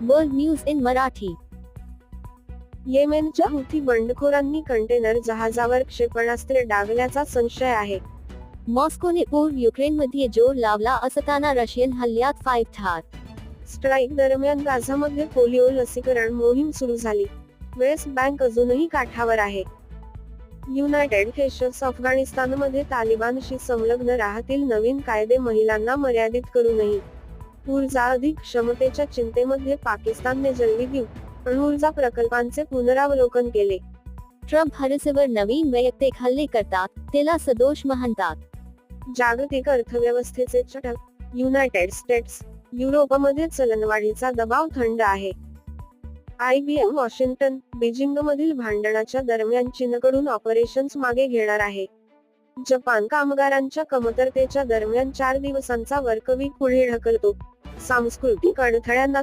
World news in Marathi. येमेनच्या Houthi बंडखोरांनी container जहाजावर क्षेपणास्त्रे डागल्याचा संशय आहे. मॉस्कोने पूर्व युक्रेनमध्ये जोर लावला असताना रशियन हल्ल्यात 5 ठार. स्ट्राईक दरम्यान गाझामध्ये पोलिओ लसीकरण मोहीम सुरू झाली. वेस्ट बँक अजूनही काठावर आहे. युनायटेड नेशन्स अफगाणिस्तानमध्ये तालिबानशी संलग्न राहतील नवीन कायदे महिलांना मर्यादित करू नये. ऊर्जा अधिक क्षमतेच्या चिंतेमध्ये पाकिस्तानने जलविद्युत अणुऊर्जा प्रकल्पांचे पुनरावलोकन केले. ट्रम्प हरसेवर नवीन वैयक्तिक हल्ले करतात, त्याला सदोष म्हणतात. जागतिक अर्थव्यवस्थेचे चटक. युनायटेड स्टेट्स, युरोपमध्ये चलनवाढीचा दबाव थंड आहे. IBM वॉशिंग्टन, बीजिंगमधील भांडणाच्या दरम्यान चीनकडून ऑपरेशन्स मागे घेणार आहे. जपान कामगारांच्या कमतरतेच्या दरम्यान 4 दिवसांचा वर्कवीक पुढे ढकलतो. सांस्कृतिक अडथळ्यांना